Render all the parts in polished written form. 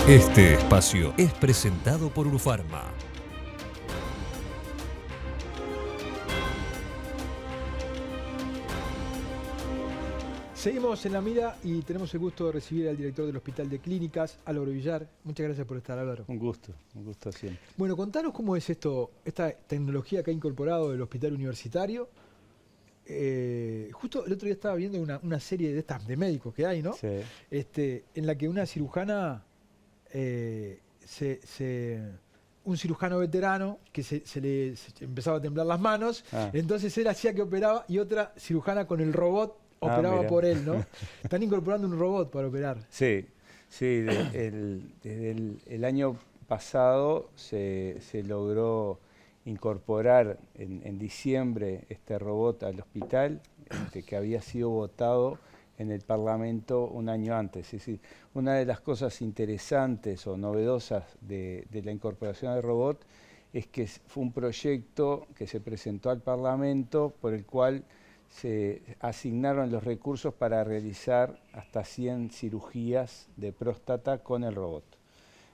Este espacio es presentado por Urufarma. Seguimos en La Mira y tenemos el gusto de recibir al director del Hospital de Clínicas, Álvaro Villar. Muchas gracias por estar, Álvaro. Un gusto siempre. Bueno, contanos cómo es esta tecnología que ha incorporado el Hospital Universitario. Justo el otro día estaba viendo una serie de estas de médicos que hay, ¿no? Sí. En la que una cirujana, un cirujano veterano que se le empezaba a temblar las manos, entonces él hacía que operaba y otra cirujana con el robot operaba por él, ¿no? Están incorporando un robot para operar. Sí, desde el año pasado se logró incorporar en diciembre este robot al hospital, que había sido votado en el Parlamento un año antes. Es decir, una de las cosas interesantes o novedosas de la incorporación del robot es que fue un proyecto que se presentó al Parlamento por el cual se asignaron los recursos para realizar hasta 100 cirugías de próstata con el robot.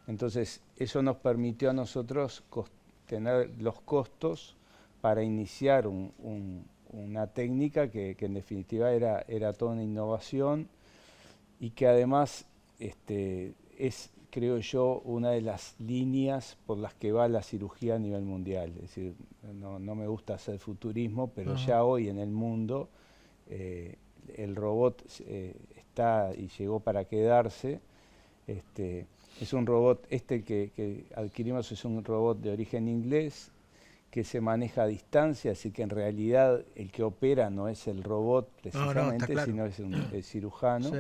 Entonces, eso nos permitió a nosotros tener los costos para iniciar una técnica que en definitiva era toda una innovación y que además es, creo yo, una de las líneas por las que va la cirugía a nivel mundial. Es decir, no me gusta hacer futurismo, pero ya hoy en el mundo el robot está y llegó para quedarse. Es un robot, que adquirimos es un robot de origen inglés que se maneja a distancia, así que en realidad el que opera no es el robot precisamente, claro, sino es el cirujano. Sí.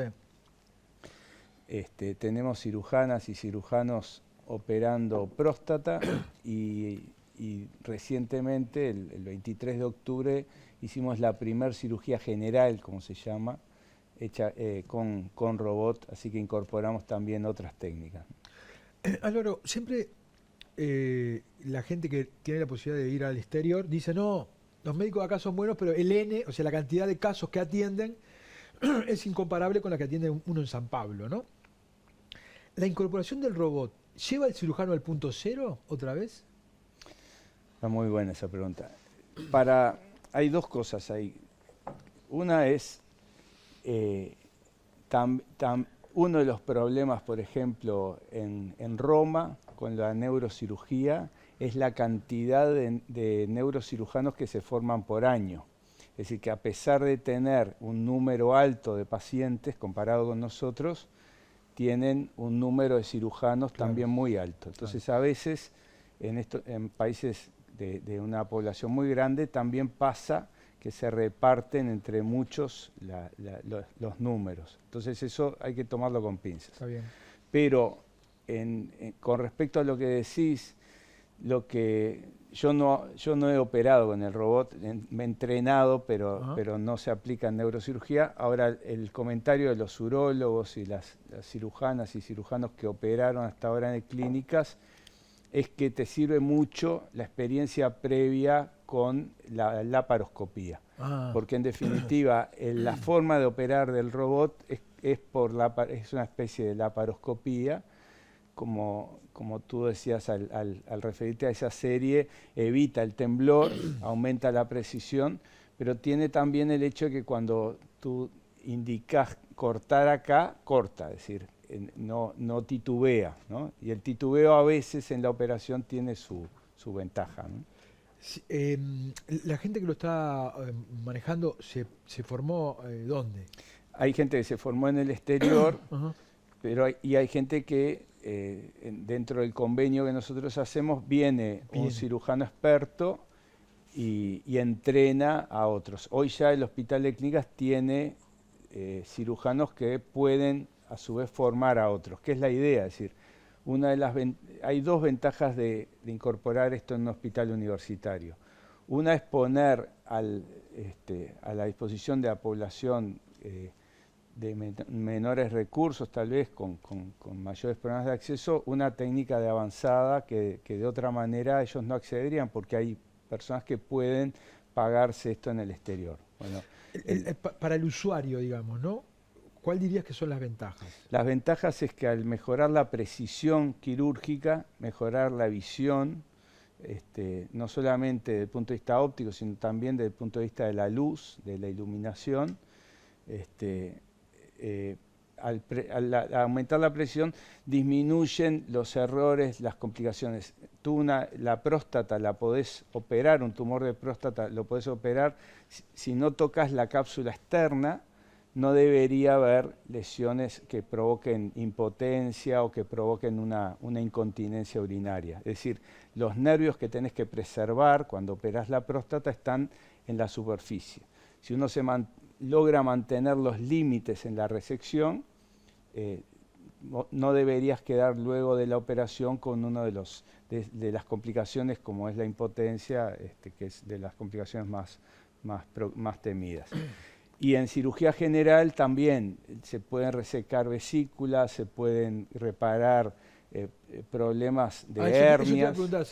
Tenemos cirujanas y cirujanos operando próstata y recientemente, el 23 de octubre, hicimos la primer cirugía general, como se llama, hecha con robot, así que incorporamos también otras técnicas. Álvaro, siempre la gente que tiene la posibilidad de ir al exterior dice, no, los médicos acá son buenos, pero el N, o sea, la cantidad de casos que atienden es incomparable con la que atiende uno en San Pablo, ¿no? ¿La incorporación del robot lleva al cirujano al punto cero otra vez? Está muy buena esa pregunta. Hay dos cosas ahí. Una es, uno de los problemas, por ejemplo, en Roma, con la neurocirugía, es la cantidad de neurocirujanos que se forman por año. Es decir, que a pesar de tener un número alto de pacientes comparado con nosotros, tienen un número de cirujanos también muy alto. Entonces, a veces, en países de una población muy grande, también pasa que se reparten entre muchos los números. Entonces, eso hay que tomarlo con pinzas. Está bien. Pero, con respecto a lo que decís, yo no he operado con el robot, me he entrenado, pero no se aplica en neurocirugía. Ahora, el comentario de los urólogos y las cirujanas y cirujanos que operaron hasta ahora en clínicas es que te sirve mucho la experiencia previa con la laparoscopía. Porque en definitiva, la forma de operar del robot es una especie de laparoscopía, como tú decías al referirte a esa serie, evita el temblor, aumenta la precisión, pero tiene también el hecho de que cuando tú indicas cortar acá, corta, es decir, no titubea, ¿no? Y el titubeo a veces en la operación tiene su ventaja, ¿no? Sí, la gente que lo está manejando se formó ¿dónde? Hay gente que se formó en el exterior, pero hay gente que dentro del convenio que nosotros hacemos viene un cirujano experto y entrena a otros. Hoy ya el Hospital de Clínicas tiene cirujanos que pueden a su vez formar a otros, que es la idea, es decir, hay dos ventajas de incorporar esto en un hospital universitario. Una es poner a la disposición de la población de menores recursos, tal vez con mayores problemas de acceso, una técnica de avanzada que de otra manera ellos no accederían, porque hay personas que pueden pagarse esto en el exterior. Bueno, para el usuario, digamos, ¿no? ¿Cuál dirías que son las ventajas? Las ventajas es que al mejorar la precisión quirúrgica, mejorar la visión, no solamente desde el punto de vista óptico, sino también desde el punto de vista de la luz, de la iluminación, al aumentar la precisión disminuyen los errores, las complicaciones. La próstata la podés operar, un tumor de próstata lo podés operar, si no tocas la cápsula externa, no debería haber lesiones que provoquen impotencia o que provoquen una incontinencia urinaria. Es decir, los nervios que tenés que preservar cuando operás la próstata están en la superficie. Si uno logra mantener los límites en la resección, no deberías quedar luego de la operación con uno de las complicaciones como es la impotencia, que es de las complicaciones más temidas. Y en cirugía general también se pueden resecar vesículas, se pueden reparar problemas de hernias. Eso te iba a preguntar,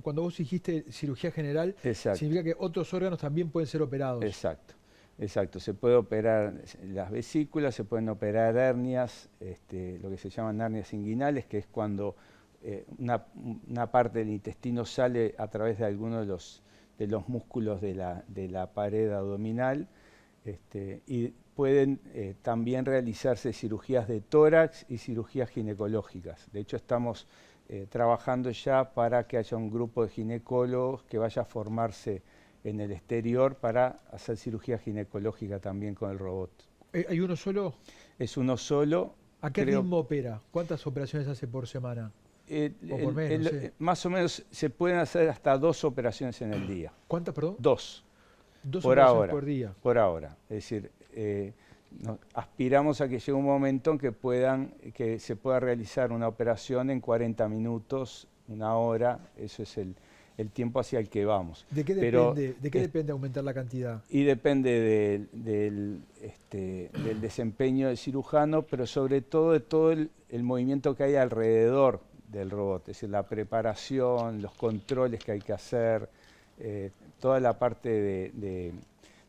cuando vos dijiste cirugía general, Exacto. significa que otros órganos también pueden ser operados. Exacto, exacto. Se puede operar las vesículas, se pueden operar hernias, lo que se llaman hernias inguinales, que es cuando una parte del intestino sale a través de alguno de los músculos de la pared abdominal. Y pueden también realizarse cirugías de tórax y cirugías ginecológicas. De hecho, estamos trabajando ya para que haya un grupo de ginecólogos que vaya a formarse en el exterior para hacer cirugía ginecológica también con el robot. ¿Hay uno solo? Es uno solo. ¿A qué ritmo opera? ¿Cuántas operaciones hace por semana? O por mes, no sé. Más o menos se pueden hacer hasta 2 operaciones en el día. ¿Cuántas, perdón? 2. 2 por operaciones ahora, por día. Por ahora. Es decir, aspiramos a que llegue un momento en que se pueda realizar una operación en 40 minutos, 1 hora. Eso es el tiempo hacia el que vamos. ¿De qué depende, depende aumentar la cantidad? Y depende del desempeño del cirujano, pero sobre todo de todo el movimiento que hay alrededor del robot. Es decir, la preparación, los controles que hay que hacer, toda la parte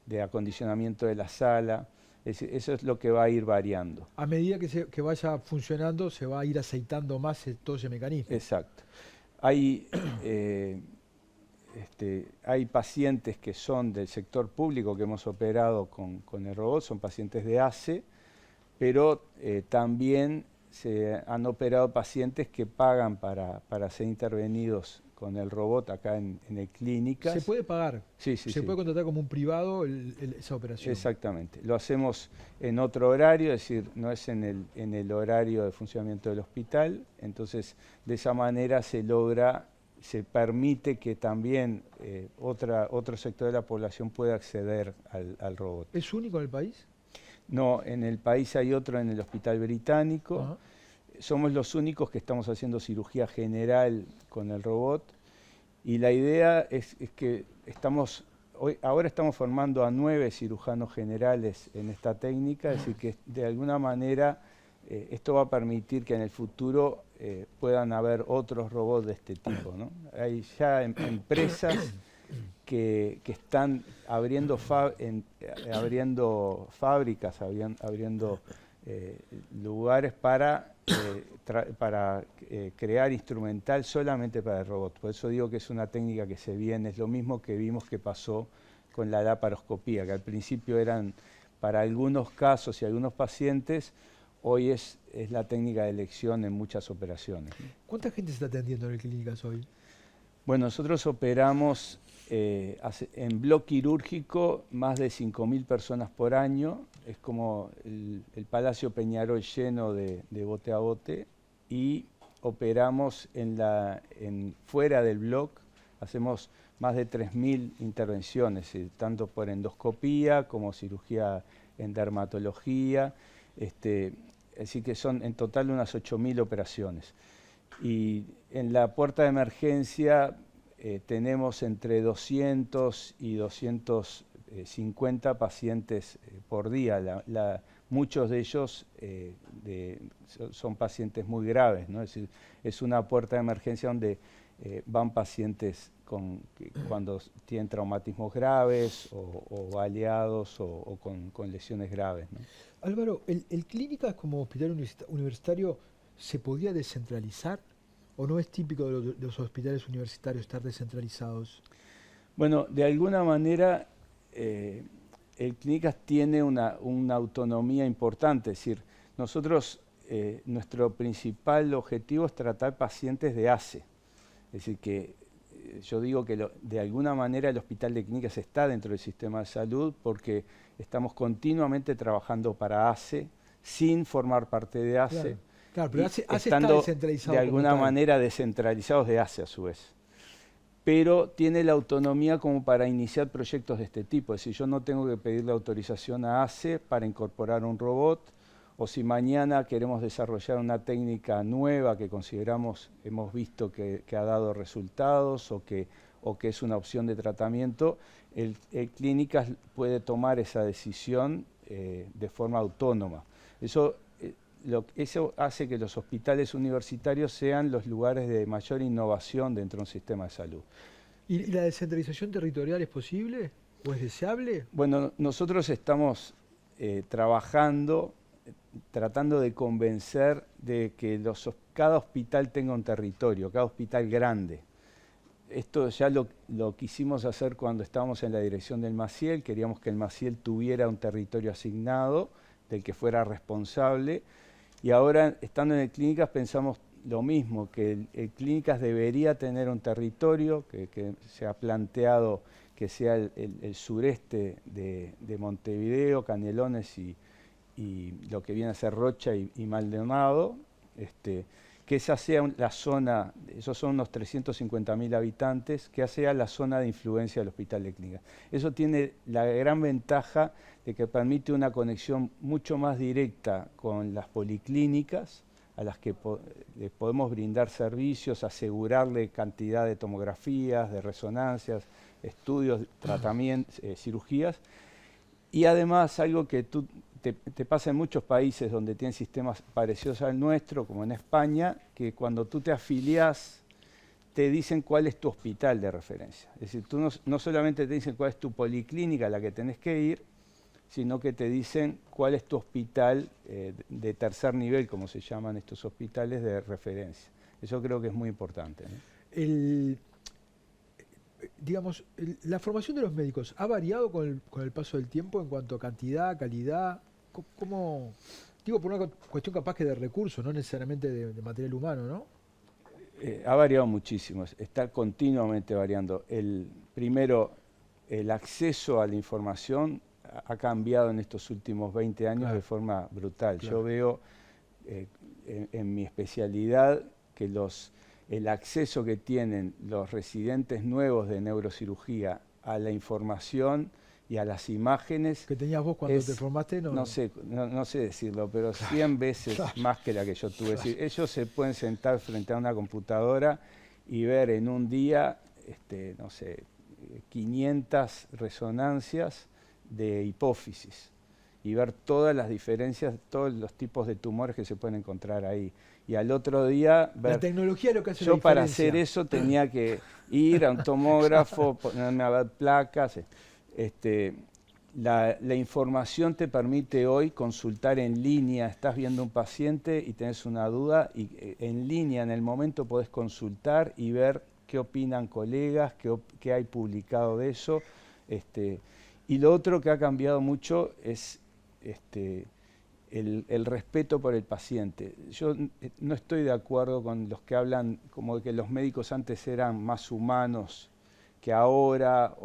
de acondicionamiento de la sala, eso es lo que va a ir variando. A medida que vaya funcionando, se va a ir aceitando más todo ese mecanismo. Exacto. Hay pacientes que son del sector público que hemos operado con el robot, son pacientes de ACE, pero también se han operado pacientes que pagan para ser intervenidos con el robot acá en clínicas. ¿Se puede pagar? Sí. ¿Se puede contratar como un privado esa operación? Exactamente. Lo hacemos en otro horario, es decir, no es en el horario de funcionamiento del hospital. Entonces, de esa manera se permite que también otro sector de la población pueda acceder al robot. ¿Es único en el país? No, en el país hay otro en el Hospital Británico. Ajá. Somos los únicos que estamos haciendo cirugía general con el robot y la idea es que ahora estamos formando a 9 cirujanos generales en esta técnica, es decir que de alguna manera esto va a permitir que en el futuro puedan haber otros robots de este tipo, ¿no? Hay ya empresas que están abriendo fábricas, abriendo lugares para crear instrumental solamente para el robot. Por eso digo que es una técnica que se viene, es lo mismo que vimos que pasó con la laparoscopía, que al principio eran para algunos casos y algunos pacientes, hoy es la técnica de elección en muchas operaciones. ¿Cuánta gente se está atendiendo en clínicas hoy? Bueno, nosotros operamos en bloque quirúrgico más de 5.000 personas por año. Es como el Palacio Peñarol lleno de bote a bote. Y operamos fuera del bloque, hacemos más de 3.000 intervenciones, tanto por endoscopía como cirugía en dermatología. Así que son en total unas 8.000 operaciones. Y en la puerta de emergencia tenemos entre 200 y 250 pacientes por día. Muchos de ellos son pacientes muy graves, ¿no? Es decir, es una puerta de emergencia donde van pacientes cuando tienen traumatismos graves o baleados o con lesiones graves, ¿no? Álvaro, ¿el Clínicas como hospital universitario se podía descentralizar? ¿O no es típico de los hospitales universitarios estar descentralizados? Bueno, de alguna manera el Clínicas tiene una autonomía importante, es decir, nosotros, nuestro principal objetivo es tratar pacientes de ACE, es decir, que yo digo que de alguna manera el Hospital de Clínicas está dentro del sistema de salud porque estamos continuamente trabajando para ACE sin formar parte de ACE. Claro, claro, pero ACE está estando descentralizado de alguna como tal. manera descentralizados de ACE a su vez. Pero tiene la autonomía como para iniciar proyectos de este tipo. Es decir, yo no tengo que pedirle autorización a ACE para incorporar un robot, o si mañana queremos desarrollar una técnica nueva que consideramos, hemos visto que ha dado resultados o que es una opción de tratamiento, el Clínicas puede tomar esa decisión de forma autónoma. Eso hace que los hospitales universitarios sean los lugares de mayor innovación dentro de un sistema de salud. ¿Y la descentralización territorial es posible o es deseable? Bueno, nosotros estamos trabajando, tratando de convencer de que cada hospital tenga un territorio, cada hospital grande. Esto ya lo quisimos hacer cuando estábamos en la dirección del Maciel, queríamos que el Maciel tuviera un territorio asignado, del que fuera responsable, y ahora, estando en el Clínicas, pensamos lo mismo, que el Clínicas debería tener un territorio, que se ha planteado que sea el sureste de Montevideo, Canelones y lo que viene a ser Rocha y Maldonado, que esa sea la zona, esos son unos 350.000 habitantes, que sea la zona de influencia del Hospital de Clínicas. Eso tiene la gran ventaja de que permite una conexión mucho más directa con las policlínicas, a las que le podemos brindar servicios, asegurarle cantidad de tomografías, de resonancias, estudios, tratamientos, cirugías, y además algo que te pasa en muchos países donde tienen sistemas parecidos al nuestro, como en España, que cuando tú te afiliás, te dicen cuál es tu hospital de referencia. Es decir, tú no solamente te dicen cuál es tu policlínica a la que tenés que ir, sino que te dicen cuál es tu hospital de tercer nivel, como se llaman estos hospitales de referencia. Eso creo que es muy importante, ¿no? Digamos, la formación de los médicos ha variado con el paso del tiempo en cuanto a cantidad, calidad. ¿Cómo? Digo, por una cuestión capaz que de recursos, no necesariamente de material humano, ¿no? Ha variado muchísimo, está continuamente variando. Primero, el acceso a la información ha cambiado en estos últimos 20 años, claro, de forma brutal. Claro. Yo veo en mi especialidad que el acceso que tienen los residentes nuevos de neurocirugía a la información y a las imágenes... ¿Que tenías vos cuando te formaste? No sé decirlo, pero 100 veces más que la que yo tuve. Es decir, ellos se pueden sentar frente a una computadora y ver en un día, no sé, 500 resonancias de hipófisis y ver todas las diferencias, todos los tipos de tumores que se pueden encontrar ahí. Y al otro día ver... La tecnología es lo que hace la Yo diferencia. para hacer eso tenía que ir a un tomógrafo, ponerme a ver placas. La información te permite hoy consultar en línea. Estás viendo un paciente y tenés una duda y en línea, en el momento, podés consultar y ver qué opinan colegas, qué hay publicado de eso. Y lo otro que ha cambiado mucho es el respeto por el paciente. Yo no estoy de acuerdo con los que hablan como de que los médicos antes eran más humanos que ahora,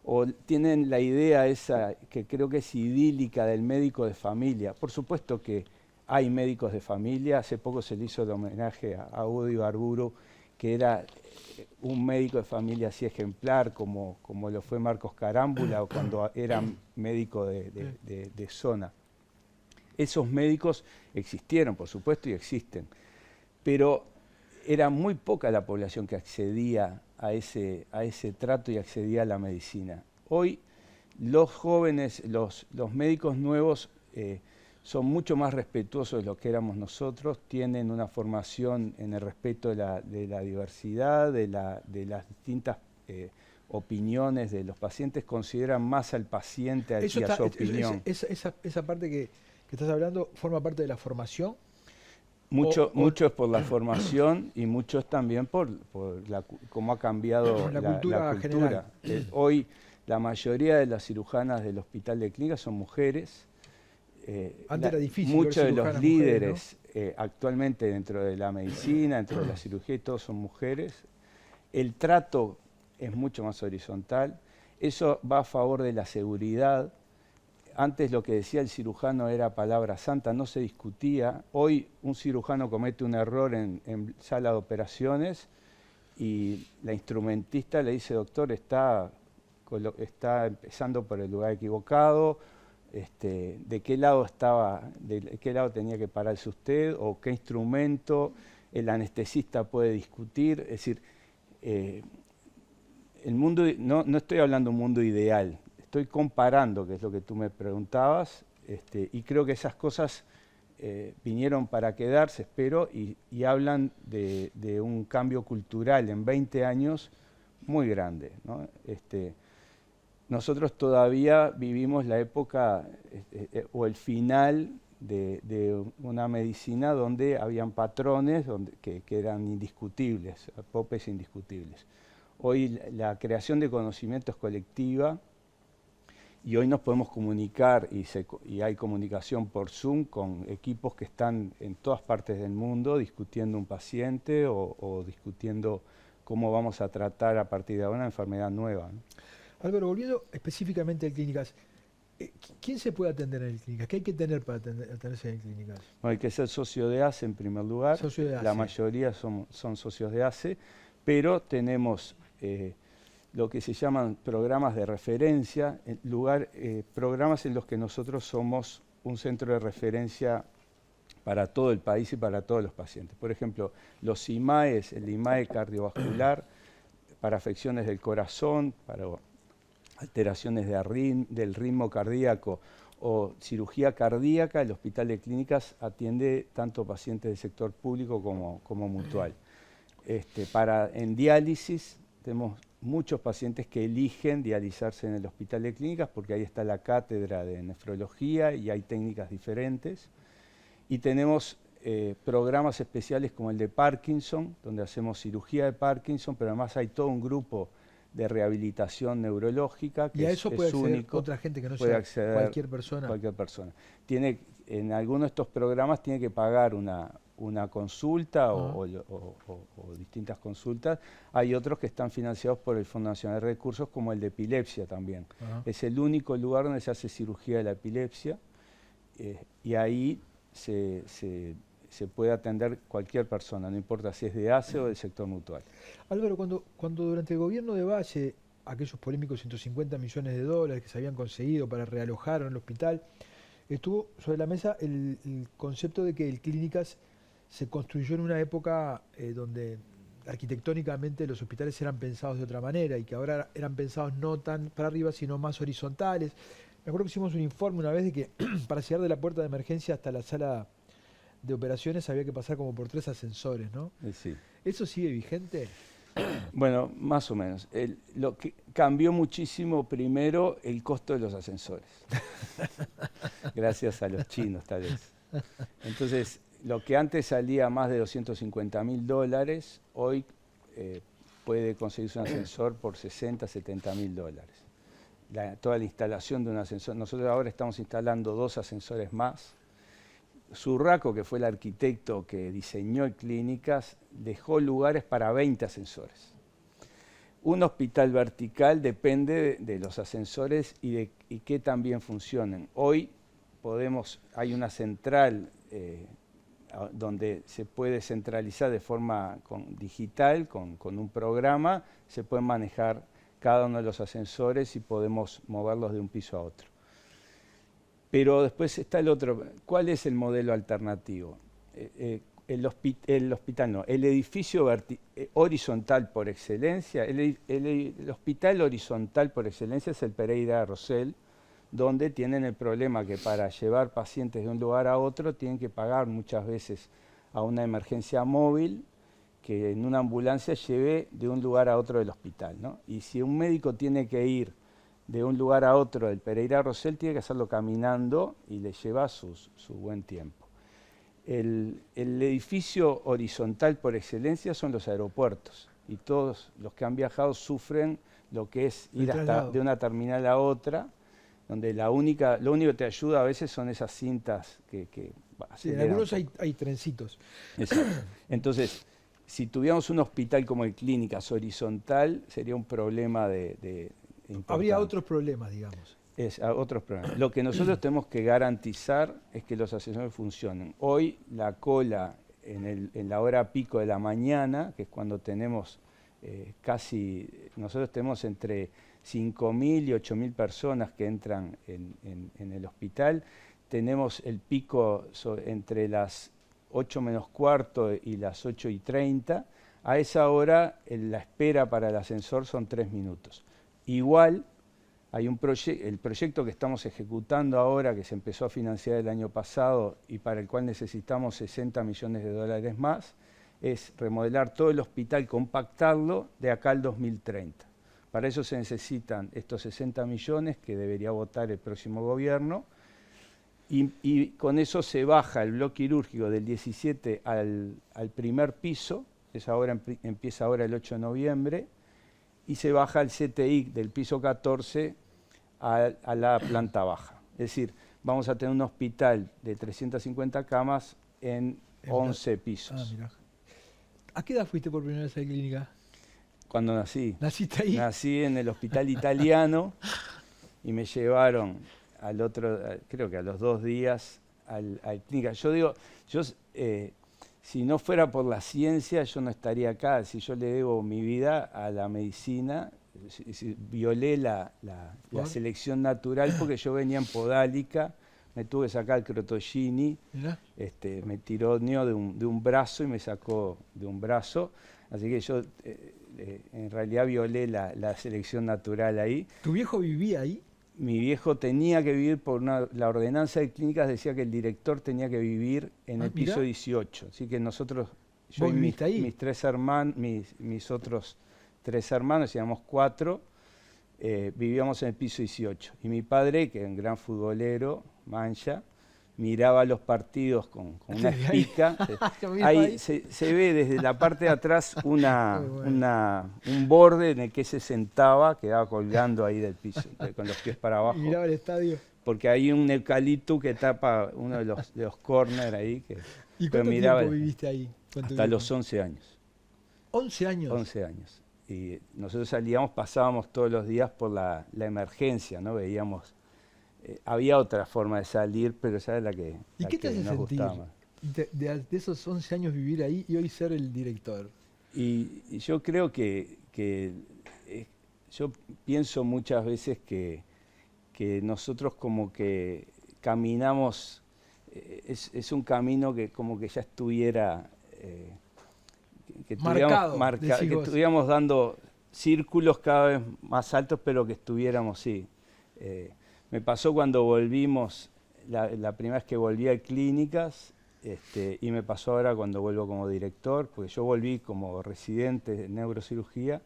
o tienen la idea esa que creo que es idílica del médico de familia. Por supuesto que hay médicos de familia. Hace poco se le hizo el homenaje a Udo Ibarburu, que era un médico de familia así ejemplar, como lo fue Marcos Carámbula o cuando era médico de zona. Esos médicos existieron, por supuesto, y existen, pero era muy poca la población que accedía a ese trato y accedía a la medicina. Hoy los jóvenes, los médicos nuevos son mucho más respetuosos de lo que éramos nosotros, tienen una formación en el respeto de la diversidad, de las distintas opiniones de los pacientes, consideran más al paciente y a su opinión. Esa parte que estás hablando forma parte de la formación. Mucho es por la formación y mucho es también por cómo ha cambiado la cultura general. Hoy la mayoría de las cirujanas del Hospital de Clínicas son mujeres. Antes era difícil. Muchos de los líderes mujeres, ¿no? Actualmente dentro de la medicina, dentro de la cirugía, todos son mujeres. El trato es mucho más horizontal. Eso va a favor de la seguridad. Antes lo que decía el cirujano era palabra santa, no se discutía. Hoy un cirujano comete un error en sala de operaciones y la instrumentista le dice, doctor, está empezando por el lugar equivocado, de qué lado tenía que pararse usted o qué instrumento, el anestesista puede discutir. Es decir, el mundo, no estoy hablando de un mundo ideal, estoy comparando, que es lo que tú me preguntabas, y creo que esas cosas vinieron para quedarse, espero, y hablan de un cambio cultural en 20 años muy grande, ¿no? Nosotros todavía vivimos la época o el final de una medicina donde habían patrones que eran indiscutibles, popes indiscutibles. Hoy la creación de conocimiento es colectiva y hoy nos podemos comunicar y hay comunicación por Zoom con equipos que están en todas partes del mundo discutiendo un paciente o discutiendo cómo vamos a tratar a partir de ahora una enfermedad nueva, ¿no? Álvaro, volviendo específicamente a clínicas, ¿quién se puede atender en clínicas? ¿Qué hay que tener para atenderse en clínicas? Bueno, hay que ser socio de ACE en primer lugar. Socio de ACE. La mayoría son socios de ACE, pero tenemos lo que se llaman programas de referencia, programas en los que nosotros somos un centro de referencia para todo el país y para todos los pacientes. Por ejemplo, los IMAES, el IMAE cardiovascular, para afecciones del corazón, para alteraciones del ritmo cardíaco o cirugía cardíaca, el Hospital de Clínicas atiende tanto pacientes del sector público como mutual. En diálisis tenemos muchos pacientes que eligen dializarse en el Hospital de Clínicas porque ahí está la cátedra de nefrología y hay técnicas diferentes. Y tenemos programas especiales como el de Parkinson, donde hacemos cirugía de Parkinson, pero además hay todo un grupo de rehabilitación neurológica que y a eso puede acceder único. Otra gente que no sea cualquier persona. Cualquier persona. En algunos de estos programas tiene que pagar una consulta o distintas consultas. Hay otros que están financiados por el Fondo Nacional de Recursos, como el de epilepsia también. Es el único lugar donde se hace cirugía de la epilepsia y ahí se puede atender cualquier persona, no importa si es de ACE o del sector mutual. Álvaro, cuando durante el gobierno de Valle, aquellos polémicos 150 millones de dólares que se habían conseguido para realojar en el hospital, estuvo sobre la mesa el concepto de que el Clínicas se construyó en una época donde arquitectónicamente los hospitales eran pensados de otra manera y que ahora eran pensados no tan para arriba, sino más horizontales. Me acuerdo que hicimos un informe una vez de que para llegar de la puerta de emergencia hasta la sala de operaciones había que pasar como por 3 ascensores, ¿no? Sí. ¿Eso sigue vigente? Bueno, más o menos. Lo que cambió muchísimo primero el costo de los ascensores. Gracias a los chinos, tal vez. Entonces, lo que antes salía más de $250.000, hoy puede conseguirse un ascensor por $60.000, $70.000. Toda la instalación de un ascensor. Nosotros ahora estamos instalando 2 ascensores más. Zurraco, que fue el arquitecto que diseñó Clínicas, dejó lugares para 20 ascensores. Un hospital vertical depende de los ascensores y que también funcionen. Hoy hay una central donde se puede centralizar de forma digital, con un programa, se pueden manejar cada uno de los ascensores y podemos moverlos de un piso a otro. Pero después está el otro. ¿Cuál es el modelo alternativo? El edificio horizontal por excelencia. El hospital horizontal por excelencia es el Pereira Rosell, donde tienen el problema que para llevar pacientes de un lugar a otro tienen que pagar muchas veces a una emergencia móvil que en una ambulancia lleve de un lugar a otro del hospital, ¿no? Y si un médico tiene que ir de un lugar a otro del Pereira Rosell, tiene que hacerlo caminando y le lleva su buen tiempo. El edificio horizontal por excelencia son los aeropuertos, y todos los que han viajado sufren lo que es ir hasta de una terminal a otra, donde lo único que te ayuda a veces son esas cintas que sí, en algunos hay trencitos. Exacto. Entonces, si tuviéramos un hospital como el Clínicas horizontal, sería un problema de Habría otros problemas, digamos. Otros problemas. Lo que nosotros tenemos que garantizar es que los ascensores funcionen. Hoy la cola en la hora pico de la mañana, que es cuando tenemos nosotros tenemos entre 5.000 y 8.000 personas que entran en el hospital. Tenemos el pico entre las 8 menos cuarto y las 8:30. A esa hora la espera para el ascensor son 3 minutos. Igual hay el proyecto que estamos ejecutando ahora, que se empezó a financiar el año pasado y para el cual necesitamos $60 millones más, es remodelar todo el hospital, compactarlo de acá al 2030. Para eso se necesitan estos 60 millones que debería votar el próximo gobierno, y con eso se baja el bloque quirúrgico del 17 al primer piso, empieza ahora el 8 de noviembre, y se baja el CTI del piso 14 a la planta baja. Es decir, vamos a tener un hospital de 350 camas en 11 pisos. Mirá. ¿A qué edad fuiste por primera vez a la clínica? Cuando nací. ¿Naciste ahí? Nací en el hospital italiano y me llevaron creo que a los 2 días al clínica. Yo digo, si no fuera por la ciencia, yo no estaría acá. Si yo le debo mi vida a la medicina, violé la selección natural porque yo venía en podálica, me tuve que sacar el Crotogini, me tironeó de un brazo y me sacó de un brazo. Así que yo en realidad violé la selección natural ahí. ¿Tu viejo vivía ahí? Mi viejo tenía que vivir la ordenanza de clínicas decía que el director tenía que vivir en el piso 18. Así que nosotros, yo y mis 3 hermanos, mis otros 3 hermanos, éramos 4, vivíamos en el piso 18. Y mi padre, que es un gran futbolero, Mancha, miraba los partidos con una espica. Ahí se ve desde la parte de atrás un borde en el que se sentaba, quedaba colgando ahí del piso, con los pies para abajo. Miraba el estadio. Porque hay un eucalipto que tapa uno de los corners ahí. ¿Y cuánto tiempo viviste ahí? Hasta los 11 años. ¿11 años? 11 años. Y nosotros pasábamos todos los días por la emergencia, ¿no? Veíamos... había otra forma de salir, pero esa es la que ¿Y qué te hace sentir de esos 11 años vivir ahí y hoy ser el director? Y yo creo que yo pienso muchas veces que nosotros como que caminamos, es un camino que como que ya estuviera, que estuviéramos dando círculos cada vez más altos, pero que estuviéramos, sí. Me pasó cuando volvimos, la primera vez que volví a Clínicas, y me pasó ahora cuando vuelvo como director, porque yo volví como residente de neurocirugía.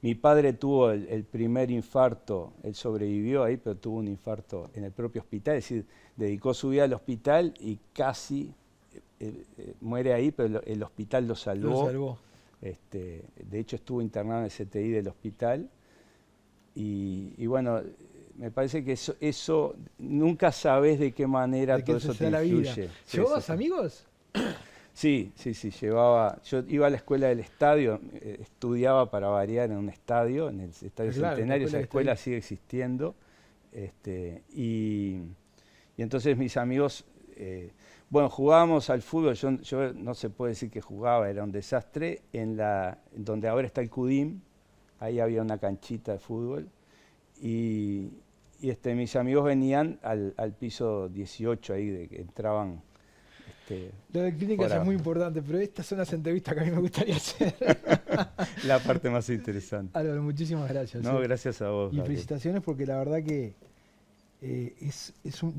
Mi padre tuvo el primer infarto, él sobrevivió ahí, pero tuvo un infarto en el propio hospital, es decir, dedicó su vida al hospital y casi muere ahí, pero el hospital lo salvó. De hecho estuvo internado en el CTI del hospital y bueno, me parece que eso nunca sabes de qué manera todo eso te influye. ¿Llevabas amigos? Sí, llevaba. Yo iba a la escuela del estadio, estudiaba para variar en un estadio, en el Estadio Centenario, esa escuela sigue existiendo. Y entonces mis amigos, bueno, jugábamos al fútbol, yo no se puede decir que jugaba, era un desastre, donde ahora está el CUDIM, ahí había una canchita de fútbol. Y mis amigos venían al piso 18 ahí, de que entraban. Lo de Clínicas es muy importante, pero estas son las entrevistas que a mí me gustaría hacer. La parte más interesante. Álvaro, muchísimas gracias. No, gracias a vos. Y Gabriel, felicitaciones porque la verdad que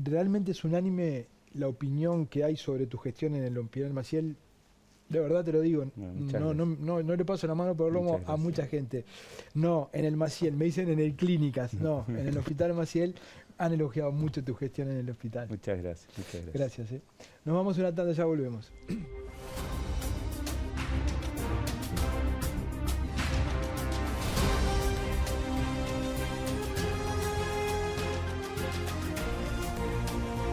realmente es unánime la opinión que hay sobre tu gestión en el Hospital Maciel. De verdad te lo digo. Muchas No le paso la mano por el lomo a mucha gente. No, en el Maciel, me dicen en el Clínicas. No, en el Hospital Maciel han elogiado mucho tu gestión en el hospital. Muchas gracias. Gracias. Nos vamos a una tanda, ya volvemos.